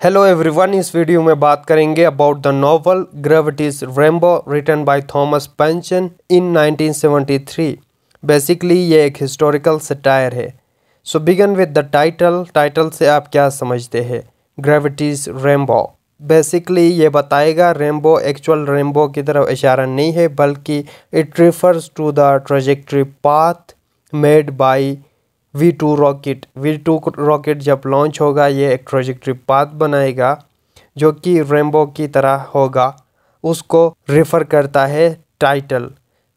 Hello everyone, इस video में बात करेंगे about the novel Gravity's Rainbow written by Thomas Pynchon in 1973। Basically ये एक हिस्टोरिकल सटायर है। So begin with the title से आप क्या समझते हैं? ग्रेविटीज रेनबो बेसिकली ये बताएगा रेनबो एक्चुअल रेनबो की तरफ इशारा नहीं है, बल्कि it refers to the trajectory path made by V2 rocket जब लॉन्च होगा ये एक ट्रेजेक्ट्री पाथ बनाएगा जो कि रेनबो की तरह होगा, उसको रेफर करता है टाइटल।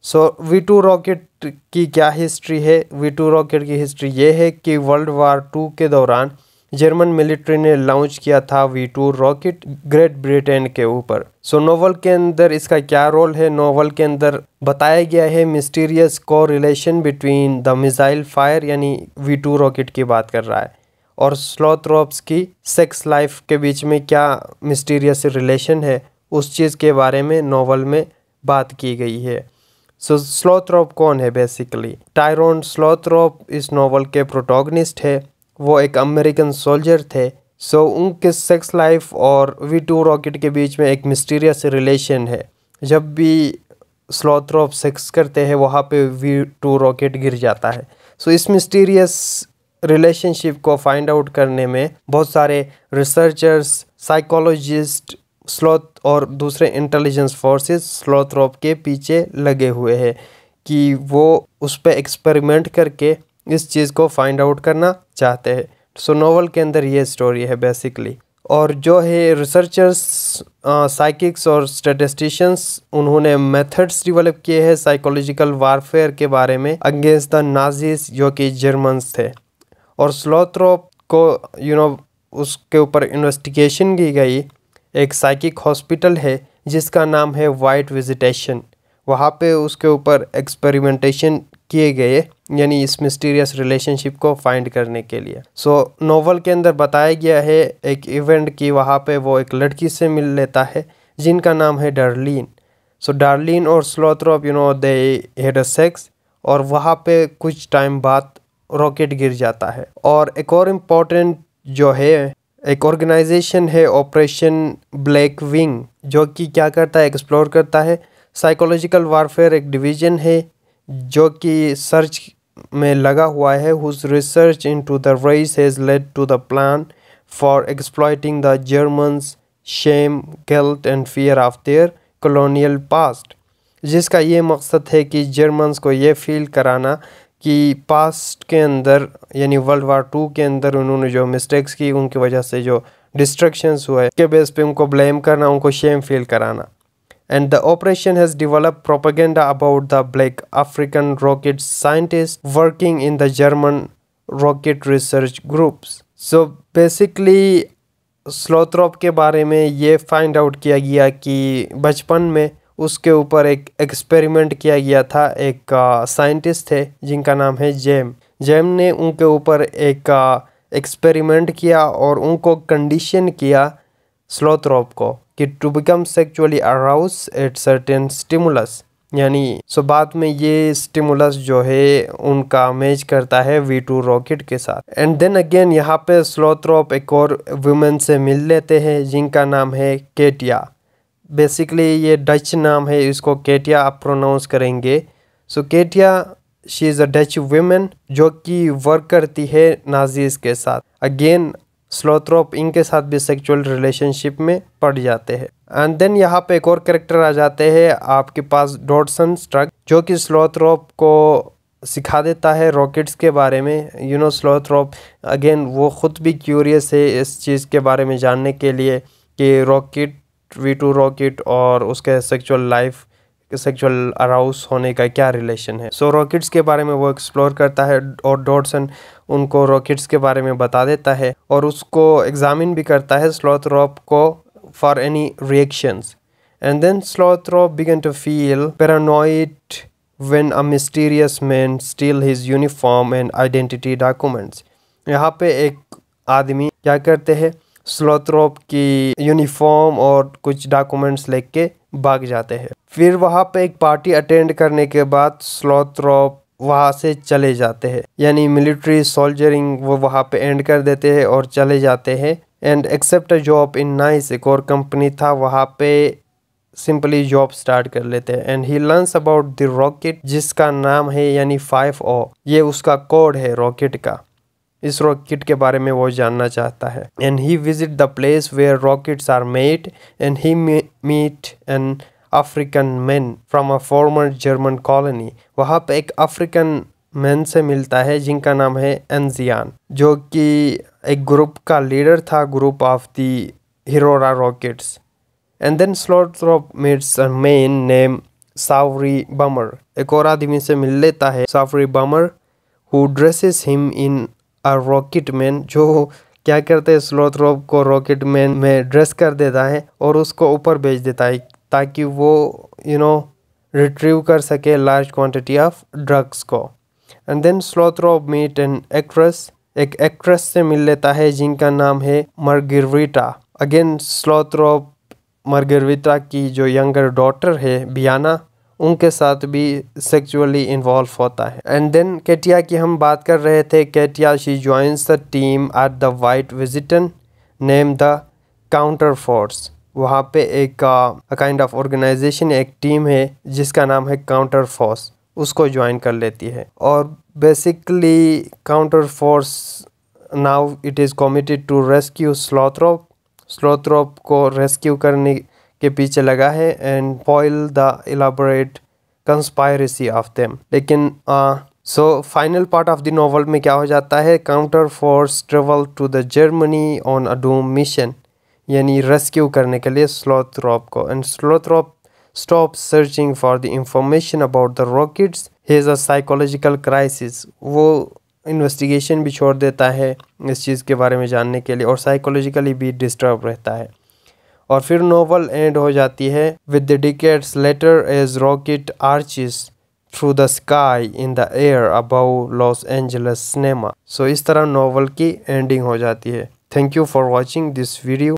सो V2 रॉकेट की क्या हिस्ट्री है? V2 रॉकेट की हिस्ट्री ये है कि वर्ल्ड वार 2 के दौरान जर्मन मिलिट्री ने लॉन्च किया था V2 रॉकेट ग्रेट ब्रिटेन के ऊपर। सो नोवेल के अंदर इसका क्या रोल है? नोवेल के अंदर बताया गया है मिस्टीरियस को relation between the missile fire, यानी V2 रॉकेट की बात कर रहा है, और स्लोथ्रोप्स की सेक्स लाइफ के बीच में क्या मिस्टीरियस रिलेशन है, उस चीज़ के बारे में नोवेल में बात की गई है। सो स्लोथ्रोप कौन है? बेसिकली टायरोन स्लोथ्रोप इस नोवेल के प्रोटोगनिस्ट है। वो एक अमेरिकन सोल्जर थे। सो उनके सेक्स लाइफ और V2 रॉकेट के बीच में एक मिस्टीरियस रिलेशन है। जब भी स्लोथ्रोप सेक्स करते हैं वहाँ पे V2 रॉकेट गिर जाता है। सो इस मिस्टीरियस रिलेशनशिप को फाइंड आउट करने में बहुत सारे रिसर्चर्स, साइकोलॉजिस्ट, स्लोथ और दूसरे इंटेलिजेंस फोर्सेस स्लोथ्रोप के पीछे लगे हुए हैं कि वो उस पर एक्सपेरिमेंट करके इस चीज़ को फाइंड आउट करना चाहते हैं। सो नोवेल के अंदर ये स्टोरी है बेसिकली। और जो है रिसर्चर्स, साइकिक्स और स्टैटिस्टिशियंस, उन्होंने मेथड्स डेवलप किए हैं साइकोलॉजिकल वारफेयर के बारे में अगेंस्ट द नाजीज जो कि जर्मन्स थे। और स्लोथ्रोप को उसके ऊपर इन्वेस्टिगेशन की गई। एक साइकिक हॉस्पिटल है जिसका नाम है वाइट विजिटेशन, वहाँ पे उसके ऊपर एक्सपेरिमेंटेशन किए गए, यानी इस मिस्टीरियस रिलेशनशिप को फाइंड करने के लिए। सो नोवेल के अंदर बताया गया है एक इवेंट की वहाँ पे वो एक लड़की से मिल लेता है जिनका नाम है डार्लिन। सो डार्लिन और स्लोथ्रोप दे हैड अ सेक्स, और वहाँ पे कुछ टाइम बाद रॉकेट गिर जाता है। और एक और इम्पोर्टेंट जो है एक ऑर्गेनाइजेशन है ऑपरेशन ब्लैक विंग, जो कि क्या करता है, एक्सप्लोर करता है साइकोलॉजिकल वारफेयर। एक डिवीजन है जो कि सर्च में लगा हुआ है, whose research into the race has led to the plan for exploiting the Germans shame, guilt and fear of their colonial past, जिसका ये मकसद है कि जर्मन्स को ये फील कराना कि पास्ट के अंदर, यानी वर्ल्ड वार 2 के अंदर उन्होंने जो मिस्टेक्स की उनकी वजह से जो डिस्ट्रक्शंस हुए के बेस पे उनको ब्लेम करना, उनको शेम फील कराना। And the operation has developed propaganda about the black African rocket scientists working in the German rocket research groups. So basically स्लोथ्रोप के बारे में ये फाइंड आउट किया गया कि बचपन में उसके ऊपर एक एक्सपेरिमेंट किया गया था। एक साइंटिस्ट थे जिनका नाम है जेम ने उनके ऊपर एक एक्सपेरिमेंट किया और उनको कंडीशन किया स्लोथ्रोप को कि to become sexually arouse at certain stimulus, यानी बाद में ये स्टिमुलस जो है उनका मैच करता है V2 रॉकेट के साथ। एंड देन अगेन यहाँ पे स्लोथ्रोप एक और वुमेन से मिल लेते हैं जिनका नाम है केटिया। बेसिकली ये डच नाम है, इसको केटिया आप प्रोनाउंस करेंगे। So Katje she is a Dutch woman जो कि वर्क करती है नाजीज के साथ। अगेन स्लोथ्रोप इनके साथ भी सेक्सुअल रिलेशनशिप में पड़ जाते हैं। एंड देन यहाँ पे एक और कैरेक्टर आ जाते हैं आपके पास, डॉडसन स्ट्रक, जो कि स्लोथ्रोप को सिखा देता है रॉकेट्स के बारे में। स्लोथ्रोप अगेन वो ख़ुद भी क्यूरियस है इस चीज़ के बारे में जानने के लिए कि रॉकेट, V2 रॉकेट और उसके सेक्सुअल अराउस होने का क्या रिलेशन है। सो रॉकेट्स के बारे में वो एक्सप्लोर करता है और डॉडसन उनको रॉकेट्स के बारे में बता देता है और उसको एग्जामिन भी करता है स्लोथ्रोप को for any reactions. And then Slothrop begin to feel paranoid when a mysterious man steal his uniform and identity documents. यहाँ पे एक आदमी क्या करते हैं, स्लोथ्रोप की यूनिफॉर्म और कुछ डॉक्यूमेंट्स लेके भाग जाते हैं। फिर वहाँ पे एक पार्टी अटेंड करने के बाद स्लोथ्रोप वहाँ से चले जाते हैं, यानी मिलिट्री सोल्जरिंग वो वहाँ पे एंड कर देते हैं और चले जाते हैं and accept a job in Nice, एक और कंपनी था, वहाँ पे सिंपली जॉब स्टार्ट कर लेते हैं। And he learns about the rocket, जिसका नाम है यानी 5O, ये उसका कोड है रॉकेट का। इस रॉकेट के बारे में वो जानना चाहता है। And he visit the place where rockets are made and he meet an African man from a former German colony. वहाँ पे एक अफ्रीकन मैन से मिलता है जिनका नाम है एनजियान, जो कि एक ग्रुप का लीडर था, ग्रुप ऑफ द हिरोरा rockets. And then Slothrop meets a man name Saure Bummer, एक और आदमी से मिल लेता है Saure Bummer, who dresses him in a rocket man, जो क्या करते हैं स्लोथ्रोप को रॉकेट मैन में ड्रेस कर देता है और उसको ऊपर भेज देता है ताकि वो रिट्रीव कर सके लार्ज क्वांटिटी ऑफ ड्रग्स को। And then Slothrop meet an actress, एक एक्ट्रेस से मिल लेता है जिनका नाम है मार्गरेटा। अगेन स्लोथ्रोप मार्गरेटा की जो यंगर डॉटर है बियाना, उनके साथ भी सेक्सुअली इन्वॉल्व होता है। एंड देन केटिया की हम बात कर रहे थे। Katje she joins the team at the White Visitation name the Counterforce. वहाँ पे एक काइंड ऑफ ऑर्गेनाइजेशन, एक टीम है जिसका नाम है काउंटर फोर्स, उसको ज्वाइन कर लेती है। और basically Counterforce now it is committed to rescue Slothrop, Slothrop को रेस्क्यू करने के पीछे लगा है and foil the elaborate conspiracy of them. लेकिन so final part of the novel में क्या हो जाता है, Counterforce travel to the Germany on a doom mission, यानी रेस्क्यू करने के लिए स्लोथ्रोप को। And Slothrop stop searching for the information about the rockets, he is a psychological crisis, वो इन्वेस्टिगेशन भी छोड़ देता है इस चीज़ के बारे में जानने के लिए और साइकोलॉजिकली भी डिस्टर्ब रहता है। और फिर नोवेल एंड हो जाती है with the decades later as rocket arches through the sky in the air above Los Angeles cinema. So इस तरह नोवेल की एंडिंग हो जाती है। Thank you for watching this video.